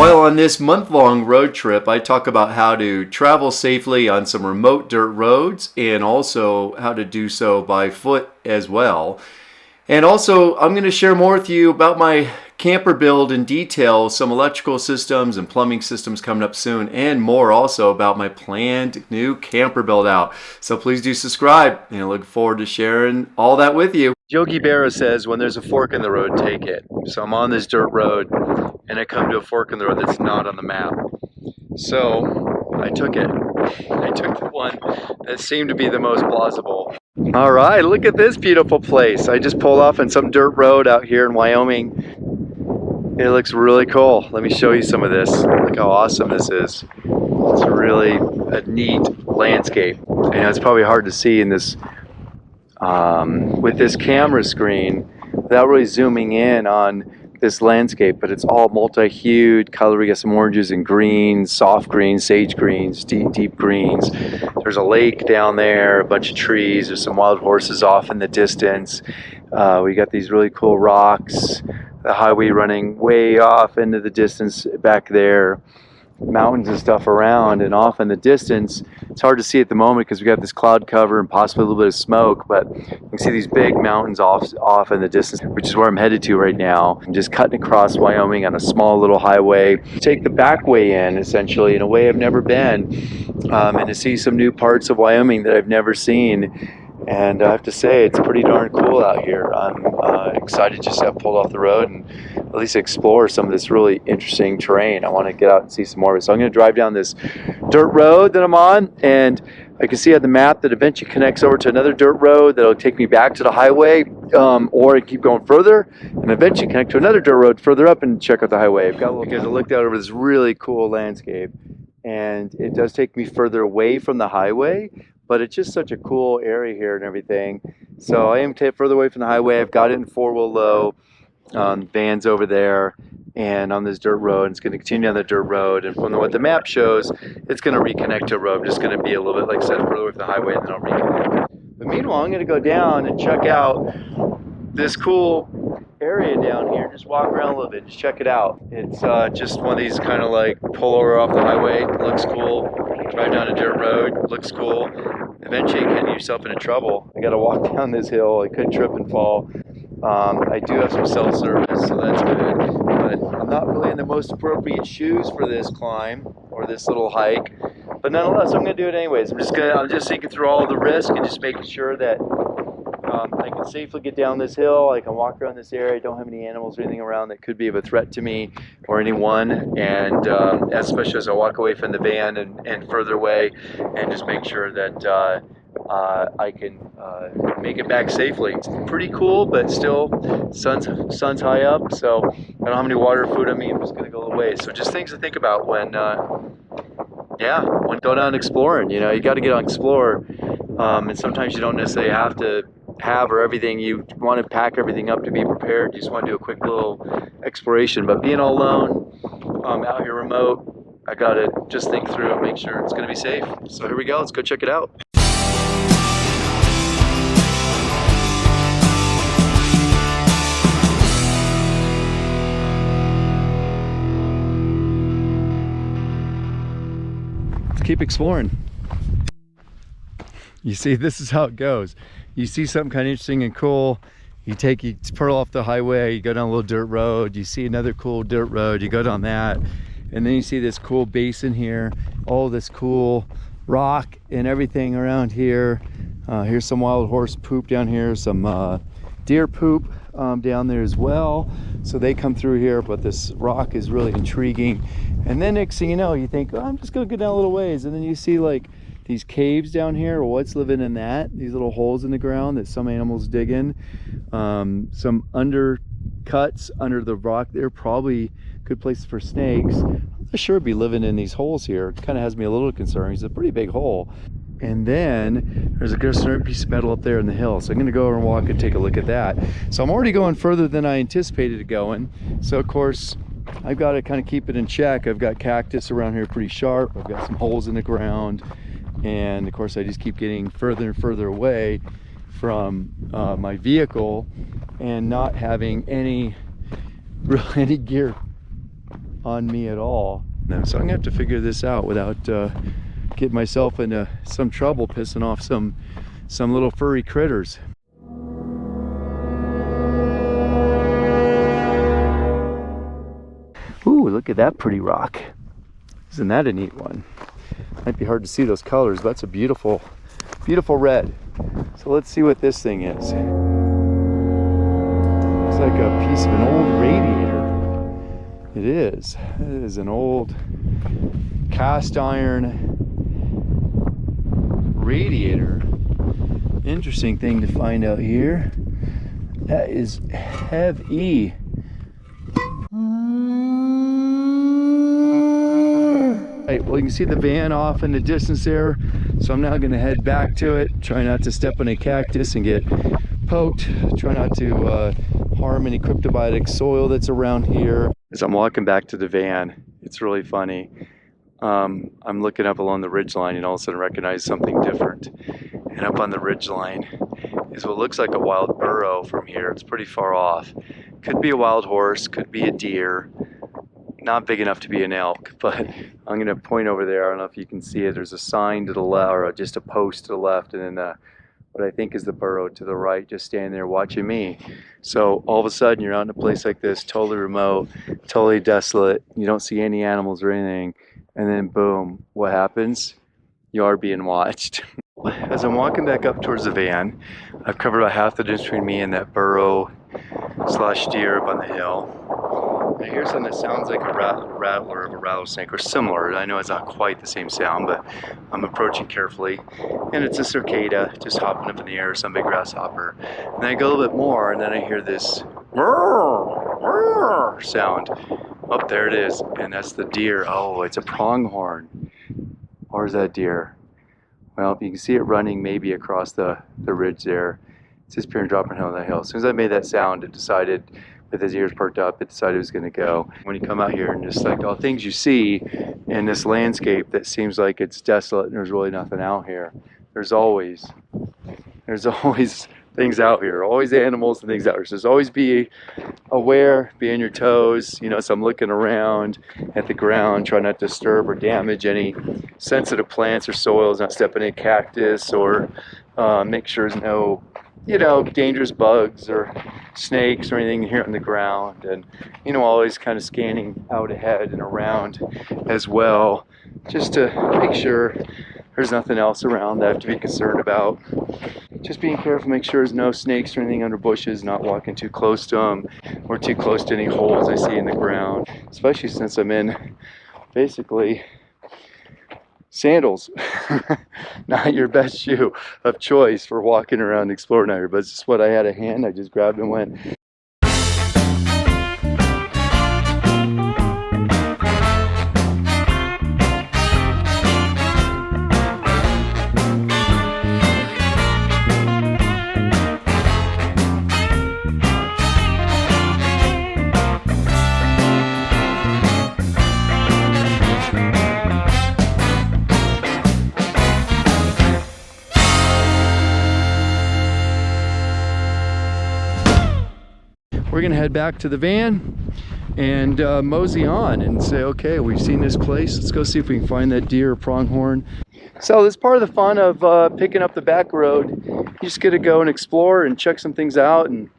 While on this month-long road trip, I talk about how to travel safely on some remote dirt roads and also how to do so by foot as well. And also, I'm going to share more with you about my camper build in detail, some electrical systems and plumbing systems coming up soon, and more also about my planned new camper build out. So please do subscribe, and I look forward to sharing all that with you. Yogi Berra says, when there's a fork in the road, take it. So I'm on this dirt road, and I come to a fork in the road that's not on the map. So I took it. I took the one that seemed to be the most plausible. All right, look at this beautiful place. I just pulled off on some dirt road out here in Wyoming. It looks really cool. Let me show you some of this. Look how awesome this is. It's really a neat landscape. I know it's probably hard to see in this with this camera screen without really zooming in on this landscape, but it's all multi-hued color. We got some oranges and greens, soft greens, sage greens, deep greens. There's a lake down there, a bunch of trees. There's some wild horses off in the distance. We got these really cool rocks, the highway running way off into the distance back there, mountains and stuff around and off in the distance. It's hard to see at the moment because we got this cloud cover and possibly a little bit of smoke, but you can see these big mountains off in the distance, which is where I'm headed to right now. I'm just cutting across Wyoming on a small little highway. Take the back way in, essentially, in a way I've never been, and to see some new parts of Wyoming that I've never seen. And I have to say, it's pretty darn cool out here. I'm excited just to have pulled off the road and at least explore some of this really interesting terrain. I want to get out and see some more of it. So I'm going to drive down this dirt road that I'm on, and I can see on the map that eventually connects over to another dirt road that'll take me back to the highway, or I keep going further and eventually connect to another dirt road further up and check out the highway. I've got a little, because I looked out over this really cool landscape, and it does take me further away from the highway, but it's just such a cool area here and everything. So I am further away from the highway. I've got it in 4-wheel low. Van's over there and on this dirt road. It's going to continue on the dirt road, and from what the map shows, it's going to reconnect to a road. I'm just going to be a little bit, like I said, further away from the highway, and then I'll reconnect. But meanwhile, I'm going to go down and check out this cool area down here. Just walk around a little bit, just check it out. It's just one of these kind of like pull over off the highway. It looks cool. Drive down a dirt road, looks cool. Eventually you can get yourself into trouble. I got to walk down this hill. I could trip and fall. I do have some self-service, so that's good. But I'm not really in the most appropriate shoes for this climb or this little hike. But nonetheless, I'm going to do it anyways. I'm just thinking through all the risk and just making sure that I can safely get down this hill. I can walk around this area. I don't have any animals or anything around that could be of a threat to me or anyone. And especially as I walk away from the van and further away, and just make sure that I can make it back safely. It's pretty cool, but still, sun's high up, so I don't have any water or food on me. I'm just gonna go away. So just things to think about when going out exploring. You know, you got to get on explore, and sometimes you don't necessarily have to have or everything. You want to pack everything up to be prepared. You just want to do a quick little exploration. But being all alone, out here remote, I got to just think through and make sure it's going to be safe. So here we go. Let's go check it out. Keep exploring. You see, this is how it goes. You see something kind of interesting and cool, you pull off the highway, you go down a little dirt road, you see another cool dirt road, you go down that, and then you see this cool basin here, all this cool rock and everything around here. Here's some wild horse poop down here, some deer poop down there as well. So they come through here, but this rock is really intriguing. And then next thing you know, you think, oh, I'm just gonna go down a little ways, and then you see like these caves down here. What's living in that? These little holes in the ground that some animals dig in. Some undercuts under the rock there, probably good places for snakes. I'm not sure it'd be living in these holes here. It kind of has me a little concerned. It's a pretty big hole. And then there's a certain piece of metal up there in the hill. So I'm gonna go over and walk and take a look at that. So I'm already going further than I anticipated it going. So of course, I've got to kind of keep it in check. I've got cactus around here pretty sharp. I've got some holes in the ground. And of course, I just keep getting further and further away from my vehicle and not having any gear on me at all. So I'm gonna have to figure this out without getting myself into some trouble pissing off some little furry critters. Ooh, look at that pretty rock. Isn't that a neat one? Might be hard to see those colors, but that's a beautiful, beautiful red. So let's see what this thing is. Looks like a piece of an old radiator. It is. It is an old cast iron radiator. Interesting thing to find out here. That is heavy. Right, well, you can see the van off in the distance there, so I'm now going to head back to it. Try not to step on a cactus and get poked. Try not to harm any cryptobiotic soil that's around here. As I'm walking back to the van, it's really funny. I'm looking up along the ridgeline and all of a sudden recognize something different. And up on the ridgeline is what looks like a wild burro from here. It's pretty far off. Could be a wild horse, could be a deer. Not big enough to be an elk, but I'm going to point over there. I don't know if you can see it. There's a sign to the left, or just a post to the left, and then what I think is the burro to the right, just standing there watching me. So all of a sudden you're out in a place like this, totally remote, totally desolate. You don't see any animals or anything. And then boom, what happens? You are being watched. As I'm walking back up towards the van, I've covered about half the distance between me and that burro slash deer up on the hill. I hear something that sounds like a rattler of a rattlesnake, or similar. I know it's not quite the same sound, but I'm approaching carefully. And it's a cicada just hopping up in the air, some big grasshopper. And then I go a little bit more, and then I hear this sound. Oh, there it is. And that's the deer. Oh, it's a pronghorn. Or is that deer? Well, you can see it running maybe across the ridge there. It's just pure and dropping down the hill. As soon as I made that sound, it decided, with his ears perked up, it decided it was going to go. When you come out here and just like all things you see in this landscape that seems like it's desolate and there's really nothing out here, there's always things out here, always animals and things out here. So just always be aware, be on your toes. You know, so I'm looking around at the ground, trying not to disturb or damage any sensitive plants or soils, not stepping in a cactus, or make sure there's no, you know, dangerous bugs or snakes or anything here on the ground. And, you know, always kind of scanning out ahead and around as well, just to make sure there's nothing else around that I have to be concerned about. Just being careful, make sure there's no snakes or anything under bushes, not walking too close to them or too close to any holes I see in the ground, especially since I'm in basically sandals. Not your best shoe of choice for walking around exploring out here, but it's just what I had at hand. I just grabbed and went. We're gonna head back to the van and mosey on and say, okay, we've seen this place, let's go see if we can find that deer or pronghorn. So this is part of the fun of picking up the back road. You just get to go and explore and check some things out. And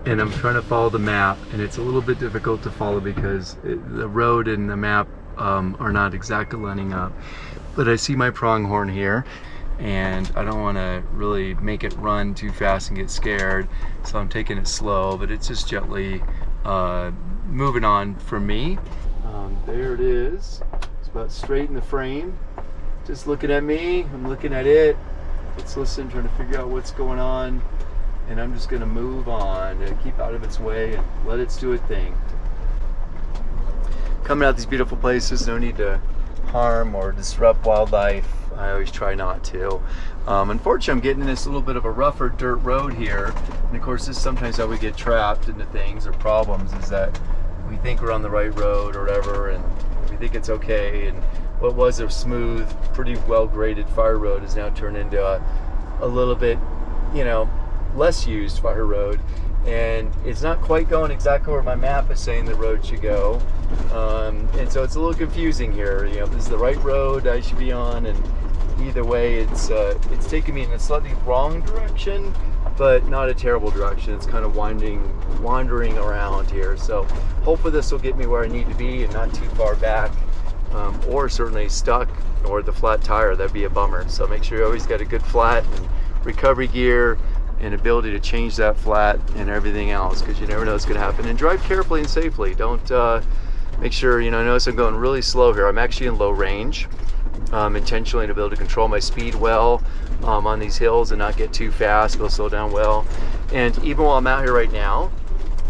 I'm trying to follow the map, and it's a little bit difficult to follow because the road and the map are not exactly lining up. But I see my pronghorn here, and I don't want to really make it run too fast and get scared, so I'm taking it slow, but it's just gently moving on from me. There it is. It's about straight in the frame, just looking at me. I'm looking at it. It's listening, trying to figure out what's going on, and I'm just going to move on to keep out of its way and let it do its thing. Coming out these beautiful places, no need to harm or disrupt wildlife. I always try not to. Unfortunately, I'm getting in this little bit of a rougher dirt road here, and of course this is sometimes how we get trapped into things or problems, is that we think we're on the right road or whatever, and we think it's okay, and what was a smooth, pretty well graded fire road is now turned into a little bit, you know, less used fire road, and it's not quite going exactly where my map is saying the road should go, and so it's a little confusing here. You know, this is the right road I should be on, and either way, it's taking me in a slightly wrong direction, but not a terrible direction. It's kind of wandering around here. So hopefully this will get me where I need to be and not too far back, or certainly stuck or the flat tire. That'd be a bummer. So make sure you always got a good flat and recovery gear and ability to change that flat and everything else, because you never know what's going to happen. And drive carefully and safely. Don't make sure, you know, notice I'm going really slow here. I'm actually in low range, intentionally to be able to control my speed well on these hills and not get too fast, go slow down well. And even while I'm out here right now,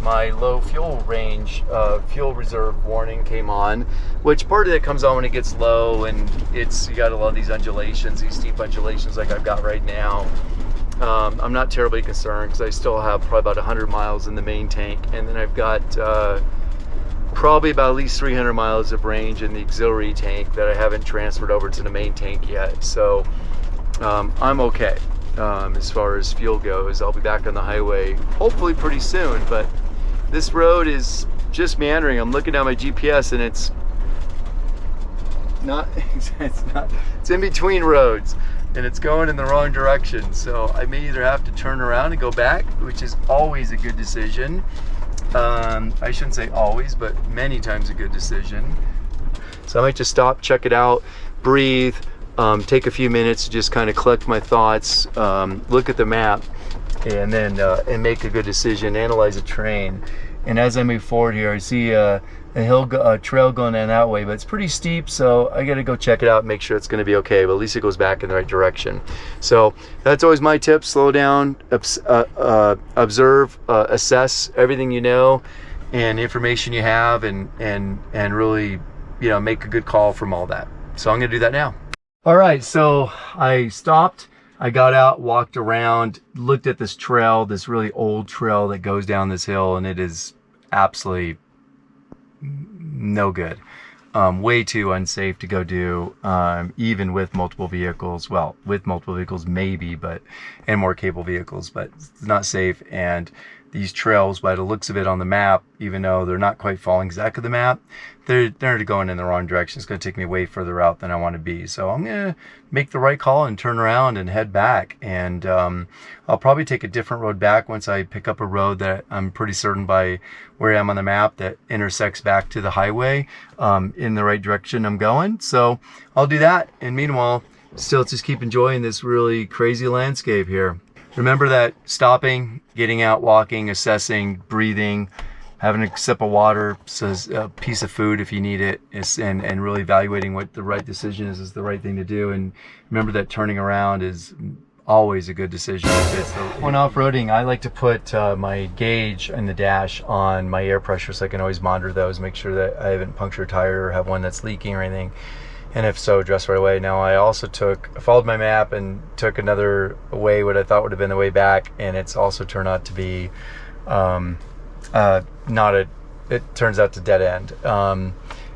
my low fuel range, fuel reserve warning came on, which part of that comes on when it gets low and you got a lot of these undulations, these steep undulations like I've got right now. I'm not terribly concerned because I still have probably about 100 miles in the main tank, and then I've got probably about at least 300 miles of range in the auxiliary tank that I haven't transferred over to the main tank yet. So I'm okay as far as fuel goes. I'll be back on the highway hopefully pretty soon, but this road is just meandering. I'm looking at my GPS and it's in between roads and it's going in the wrong direction. So I may either have to turn around and go back, which is always a good decision. I shouldn't say always, but many times a good decision. So I might just stop, check it out, breathe, take a few minutes to just kind of collect my thoughts, look at the map, and then and make a good decision, analyze the terrain. And as I move forward here, I see a trail going in that way, but it's pretty steep, so I gotta go check it out and make sure it's gonna be okay, but at least it goes back in the right direction. So that's always my tip: slow down, observe, assess everything you know and information you have, and really, you know, make a good call from all that. So I'm gonna do that now. All right, so I stopped, I got out, walked around, looked at this trail, this really old trail that goes down this hill, and it is absolutely no good. Way too unsafe to go do, even with multiple vehicles. Well, with multiple vehicles maybe, and more capable vehicles, but it's not safe. And these trails, by the looks of it on the map, even though they're not quite following exactly the map, they're going in the wrong direction. It's going to take me way further out than I want to be. So I'm going to make the right call and turn around and head back. And I'll probably take a different road back once I pick up a road that I'm pretty certain by where I am on the map that intersects back to the highway in the right direction I'm going. So I'll do that. And meanwhile, still just keep enjoying this really crazy landscape here. Remember that stopping, getting out, walking, assessing, breathing, having a sip of water, a piece of food if you need it, and really evaluating what the right decision is the right thing to do. And remember that turning around is always a good decision. When off-roading, I like to put my gauge in the dash on my air pressure so I can always monitor those, make sure that I haven't punctured a tire or have one that's leaking or anything. And if so, address right away. Now I also followed my map and took another way, what I thought would have been the way back, and it's also turned out to be it turns out to dead end.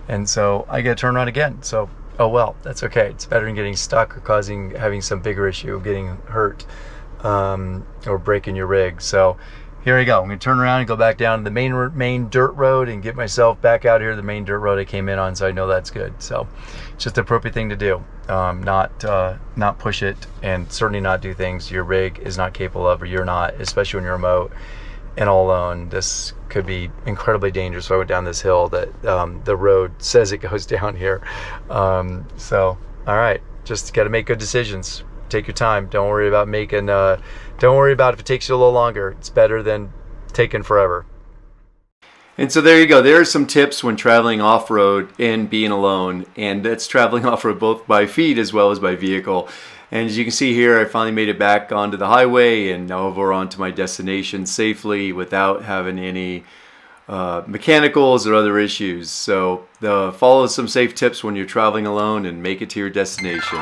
And so I get to turn around again. So, oh well, that's okay. It's better than getting stuck or having some bigger issue, getting hurt, or breaking your rig. So here we go. I'm gonna turn around and go back down to the main dirt road and get myself back out here, the main dirt road I came in on, so I know that's good. So it's just the appropriate thing to do. Not push it, and certainly not do things your rig is not capable of, or you're not, especially when you're remote and all alone. This could be incredibly dangerous. So I went down this hill that the road says it goes down here. So all right, just got to make good decisions. Take your time. Don't worry about if it takes you a little longer. It's better than taking forever. And so there you go. There are some tips when traveling off-road and being alone. And that's traveling off-road both by feet as well as by vehicle. And as you can see here, I finally made it back onto the highway and now over onto my destination safely without having any mechanicals or other issues. So follow some safe tips when you're traveling alone and make it to your destination.